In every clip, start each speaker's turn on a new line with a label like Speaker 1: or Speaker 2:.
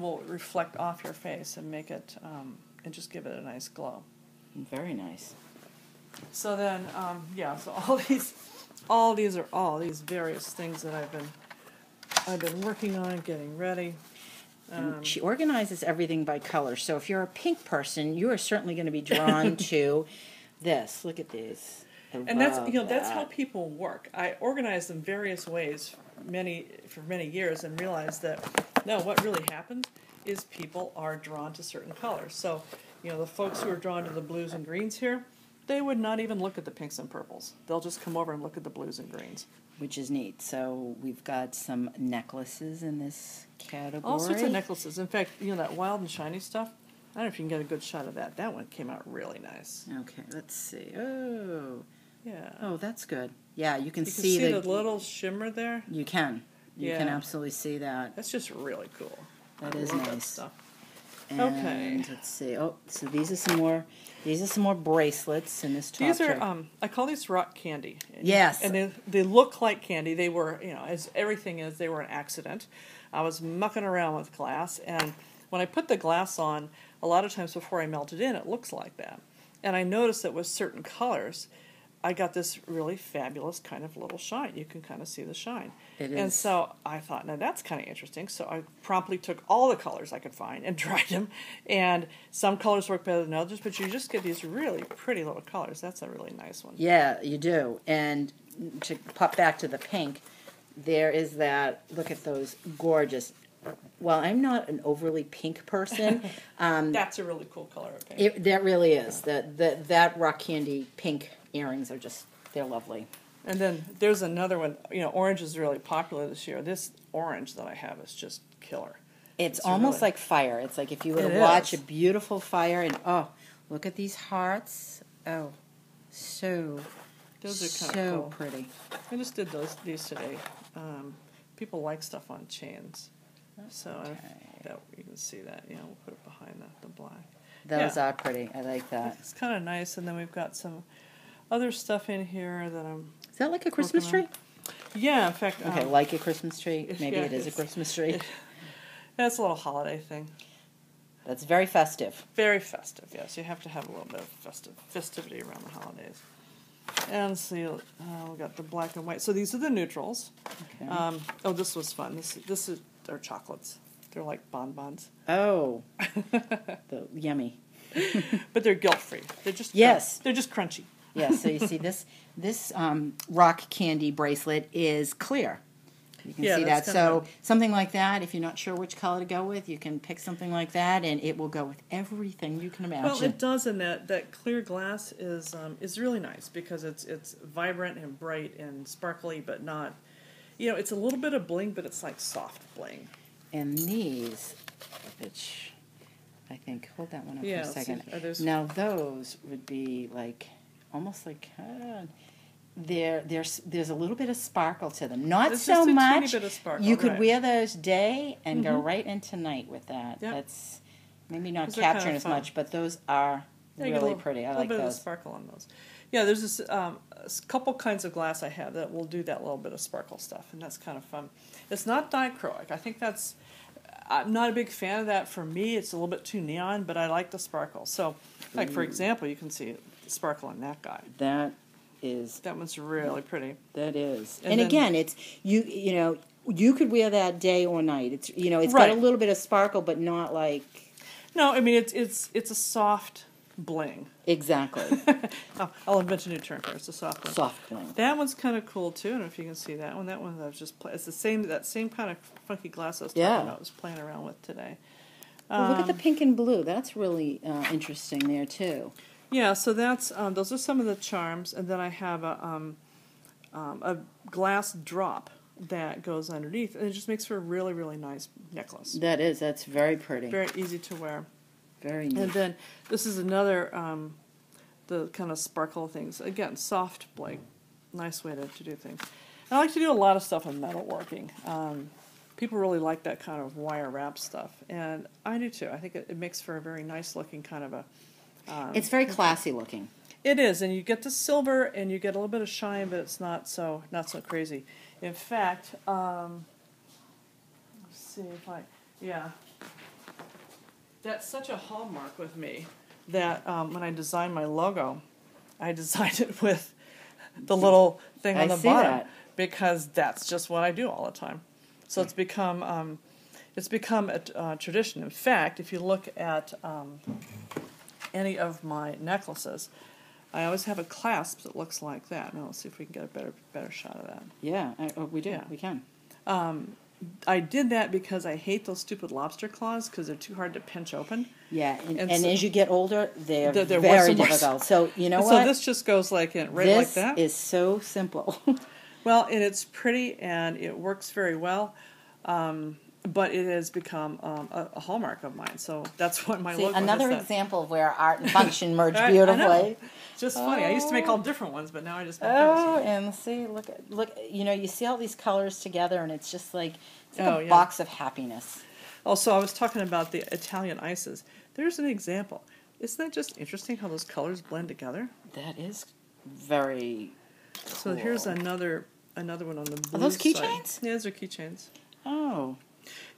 Speaker 1: will reflect off your face and make it, and just give it a nice glow.
Speaker 2: Very nice.
Speaker 1: So then, yeah, so all these various things that I've been working on, getting ready.
Speaker 2: She organizes everything by color. So if you're a pink person, you are certainly going to be drawn to this. Look at these.
Speaker 1: And that's how people work. I organized them various ways for many years and realized that no, what really happens is people are drawn to certain colors. So, the folks who are drawn to the blues and greens here, they would not even look at the pinks and purples. They'll just come over and look at the blues and greens.
Speaker 2: Which is neat. So we've got some necklaces in this category.
Speaker 1: All sorts of necklaces. In fact, that wild and shiny stuff, I don't know if you can get a good shot of that. That one came out really nice.
Speaker 2: Okay, let's see. Oh.
Speaker 1: Yeah.
Speaker 2: Oh, that's good. Yeah, you can
Speaker 1: see
Speaker 2: the
Speaker 1: little shimmer there.
Speaker 2: You can. You can absolutely see that.
Speaker 1: That's just really cool.
Speaker 2: That is nice. That stuff. And
Speaker 1: okay.
Speaker 2: Let's see. Oh, so these are some more bracelets in this top.
Speaker 1: These are I call these rock candy.
Speaker 2: Yes.
Speaker 1: And they look like candy. They were, as everything is, they were an accident. I was mucking around with glass, and when I put the glass on, a lot of times before I melt it in, it looks like that. And I noticed that with certain colors, I got this really fabulous kind of little shine. You can kind of see the shine.
Speaker 2: It is.
Speaker 1: And so I thought, now that's kind of interesting. So I promptly took all the colors I could find and dried them. And some colors work better than others, but you just get these really pretty little colors. That's a really nice one.
Speaker 2: Yeah, you do. And to pop back to the pink, there is that, look at those gorgeous. Well, I'm not an overly pink person.
Speaker 1: That's a really cool color of pink.
Speaker 2: That really is. That rock candy pink earrings are they're lovely.
Speaker 1: And then there's another one. Orange is really popular this year. This orange that I have is just killer.
Speaker 2: It's almost
Speaker 1: really,
Speaker 2: like fire. It's like if you were to watch a beautiful fire and, look at these hearts. Oh,
Speaker 1: those are kind of cool.
Speaker 2: Pretty.
Speaker 1: I just did these today. People like stuff on chains. So you can see that. We'll put it behind the black.
Speaker 2: Those are pretty. I like that.
Speaker 1: It's kind of nice. And then we've got some other stuff in here that I'm...
Speaker 2: Is that like a Christmas tree?
Speaker 1: Yeah, in fact...
Speaker 2: Okay, like a Christmas tree? Maybe it is a Christmas tree.
Speaker 1: That's a little holiday thing.
Speaker 2: That's very festive.
Speaker 1: Very festive, yes. You have to have a little bit of festivity around the holidays. And see, we got the black and white. So these are the neutrals. Okay. This was fun. They're chocolates. They're like bonbons.
Speaker 2: Oh. Yummy.
Speaker 1: But they're guilt-free. They're just they're just crunchy.
Speaker 2: Yeah, so you see this rock candy bracelet is clear. You can see that. So something like that, if you're not sure which color to go with, you can pick something like that, and it will go with everything you can imagine.
Speaker 1: Well, it does, and that clear glass is really nice because it's vibrant and bright and sparkly, but not, it's a little bit of bling, but it's like soft bling.
Speaker 2: And these, which I think, hold that one up for a second. Now those would be like... almost like there's a little bit of sparkle to them. Not so much. Teeny bit of sparkle, you could wear those day and go right into night with that. Yep. That's maybe not capturing as much, but those are really pretty. I like those. A little bit of sparkle on those.
Speaker 1: Yeah, there's this couple kinds of glass I have that will do that little bit of sparkle stuff, and that's kind of fun. It's not dichroic. I think I'm not a big fan of that. For me, it's a little bit too neon, but I like the sparkle. So, like for example, you can see sparkle in that guy. That one's really pretty.
Speaker 2: That is. And again, it's you could wear that day or night. It's it's got a little bit of sparkle, but not like.
Speaker 1: No, I mean it's a soft bling.
Speaker 2: Exactly.
Speaker 1: I'll invent a new term for it. It's a soft bling.
Speaker 2: Soft bling.
Speaker 1: That one's kind of cool too. I don't know if you can see that one. That one I was just it's that same kind of funky glass I was talking about. I was playing around with today.
Speaker 2: Well, look at the pink and blue. That's really interesting there too.
Speaker 1: Yeah, so that's those are some of the charms, and then I have a glass drop that goes underneath, and it just makes for a really, really nice necklace.
Speaker 2: That's very pretty.
Speaker 1: Very easy to wear.
Speaker 2: Very neat.
Speaker 1: And then this is another, the kind of sparkle things. Again, soft bling. Nice way to do things. And I like to do a lot of stuff in metalworking. People really like that kind of wire wrap stuff, and I do too. I think it makes for a very nice looking kind of a...
Speaker 2: it's very classy looking.
Speaker 1: It is, and you get the silver, and you get a little bit of shine, but it's not so crazy. In fact, let's see if that's such a hallmark with me that when I designed my logo, I designed it with the little thing on the bottom because that's just what I do all the time. So it's become a tradition. In fact, if you look at any of my necklaces, I always have a clasp that looks like that. Now let's see if we can get a better shot of that.
Speaker 2: Yeah, we do. Yeah. We can.
Speaker 1: I did that because I hate those stupid lobster claws because they're too hard to pinch open.
Speaker 2: Yeah, and so, as you get older, they're very difficult. So you know what?
Speaker 1: So this just goes like that.
Speaker 2: This is so simple.
Speaker 1: Well, and it's pretty and it works very well, but it has become a hallmark of mine. So that's what my logo is.
Speaker 2: Another example of where art and function merge beautifully.
Speaker 1: I know. Just funny. I used to make all different ones, but now I just make
Speaker 2: and see, look. You know, you see all these colors together, and it's just like a box of happiness.
Speaker 1: Also, I was talking about the Italian ices. There's an example. Isn't that just interesting how those colors blend together?
Speaker 2: That is very cool.
Speaker 1: So here's another one on the blue.
Speaker 2: Are those keychains?
Speaker 1: Yeah, those are keychains.
Speaker 2: Oh.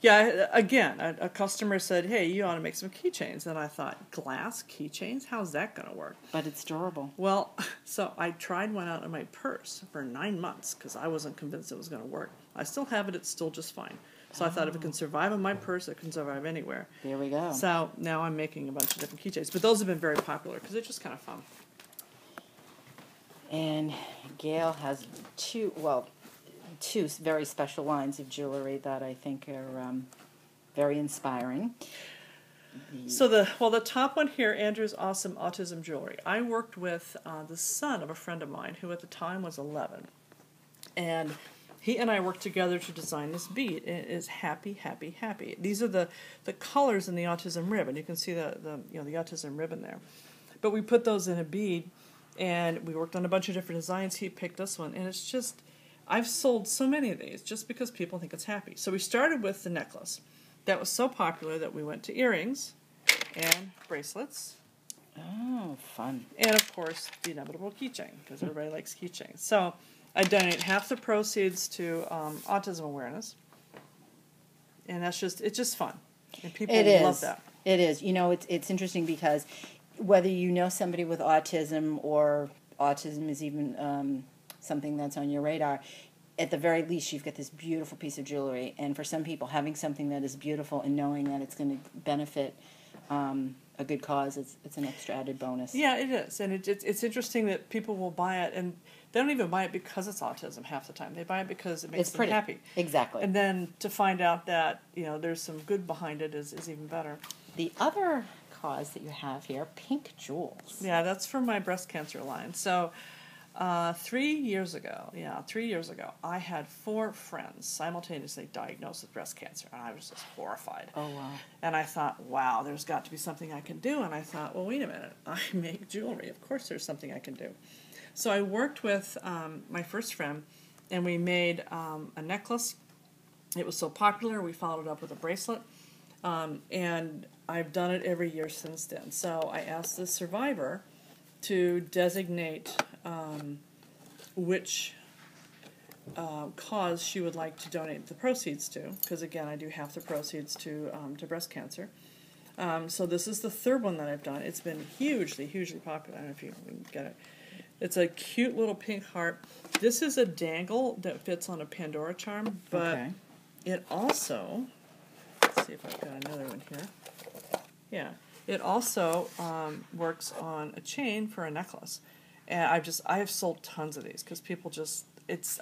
Speaker 1: Yeah, again, a customer said, hey, you ought to make some keychains. And I thought, glass keychains? How's that going to work?
Speaker 2: But it's durable.
Speaker 1: Well, so I tried one out in my purse for 9 months because I wasn't convinced it was going to work. I still have it. It's still just fine. So I thought if it can survive in my purse, it can survive anywhere.
Speaker 2: There we go.
Speaker 1: So now I'm making a bunch of different keychains. But those have been very popular because they're just kind of fun.
Speaker 2: And Gail has two very special lines of jewelry that I think are very inspiring.
Speaker 1: So the top one here, Andrew's Awesome Autism Jewelry. I worked with the son of a friend of mine who at the time was 11. And he and I worked together to design this bead. It is happy, happy, happy. These are the colors in the autism ribbon. You can see the autism ribbon there. But we put those in a bead, and we worked on a bunch of different designs. He picked this one, and it's just, I've sold so many of these just because people think it's happy. So we started with the necklace. That was so popular that we went to earrings and bracelets.
Speaker 2: Oh, fun.
Speaker 1: And, of course, the inevitable keychain, because everybody likes keychains. So I donate half the proceeds to autism awareness. And it's just fun. And people love that.
Speaker 2: It is. You know, it's interesting because whether you know somebody with autism or autism is even something that's on your radar, at the very least, you've got this beautiful piece of jewelry. And for some people, having something that is beautiful and knowing that it's going to benefit a good cause, it's an extra added bonus.
Speaker 1: Yeah, it is. And it's interesting that people will buy it, and they don't even buy it because it's autism half the time. They buy it because it makes them happy.
Speaker 2: Exactly.
Speaker 1: And then to find out that, there's some good behind it is even better.
Speaker 2: The other cause that you have here, pink jewels.
Speaker 1: Yeah, that's from my breast cancer line. So 3 years ago, I had 4 friends simultaneously diagnosed with breast cancer, and I was just horrified.
Speaker 2: Oh, wow.
Speaker 1: And I thought, wow, there's got to be something I can do. And I thought, well, wait a minute, I make jewelry. Of course there's something I can do. So I worked with my first friend, and we made a necklace. It was so popular, we followed it up with a bracelet. And I've done it every year since then. So I asked the survivor to designate which cause she would like to donate the proceeds to, because again, I do half the proceeds to breast cancer. So this is the 3rd one that I've done. It's been hugely, hugely popular. I don't know if you can get it. It's a cute little pink heart. This is a dangle that fits on a Pandora charm, but it also, let's see if I've got another one here. Yeah. It also works on a chain for a necklace. And I have sold tons of these because people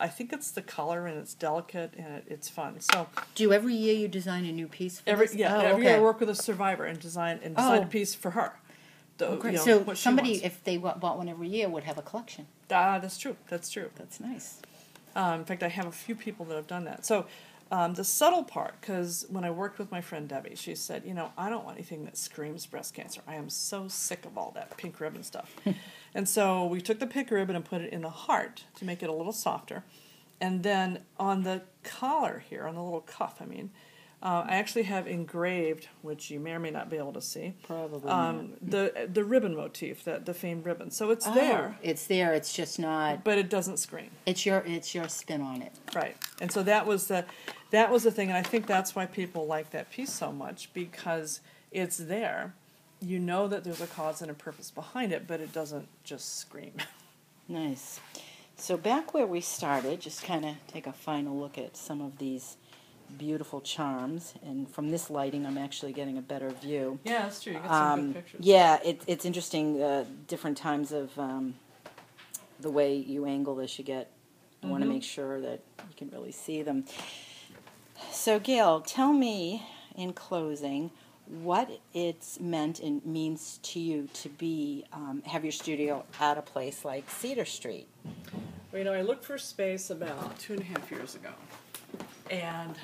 Speaker 1: I think it's the color and it's delicate and it's fun. So
Speaker 2: do every year you design a new piece for this?
Speaker 1: Yeah, every year I work with a survivor and design a piece for her.
Speaker 2: So somebody, if they bought one every year, would have a collection.
Speaker 1: That's true. That's
Speaker 2: nice.
Speaker 1: In fact, I have a few people that have done that. So the subtle part, because when I worked with my friend Debbie, she said, I don't want anything that screams breast cancer. I am so sick of all that pink ribbon stuff. And so we took the pink ribbon and put it in the heart to make it a little softer. And then on the collar here, on the little cuff, I actually have engraved, which you may or may not be able to see,
Speaker 2: probably
Speaker 1: the ribbon motif, the famed ribbon. So it's there.
Speaker 2: It's there. It's just not.
Speaker 1: But it doesn't scream.
Speaker 2: It's your spin on it.
Speaker 1: Right. And so that was that was the thing, and I think that's why people like that piece so much, because it's there. You know that there's a cause and a purpose behind it, but it doesn't just scream.
Speaker 2: Nice. So back where we started, just kind of take a final look at some of these beautiful charms, and from this lighting I'm actually getting a better view.
Speaker 1: Yeah, that's true. You get some good pictures.
Speaker 2: Yeah, it's interesting, different times of the way you angle this. I want to make sure that you can really see them. So Gail, tell me in closing what it's meant and means to you to be have your studio at a place like Cedar Street.
Speaker 1: Well, I looked for space about 2.5 years ago, and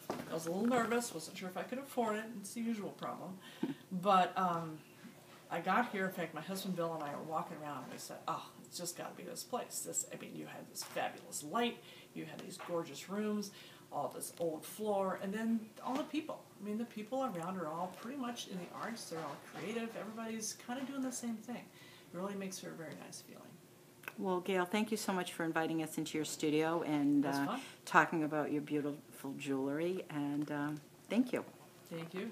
Speaker 1: I was a little nervous, wasn't sure if I could afford it. It's the usual problem. But I got here. In fact, my husband Bill and I were walking around, and we said, oh, it's just got to be this place. You had this fabulous light, you had these gorgeous rooms, all this old floor, and then all the people. The people around are all pretty much in the arts. They're all creative. Everybody's kind of doing the same thing. It really makes for a very nice feeling.
Speaker 2: Well, Gail, thank you so much for inviting us into your studio and talking about your beautiful jewelry. And thank you.
Speaker 1: Thank you.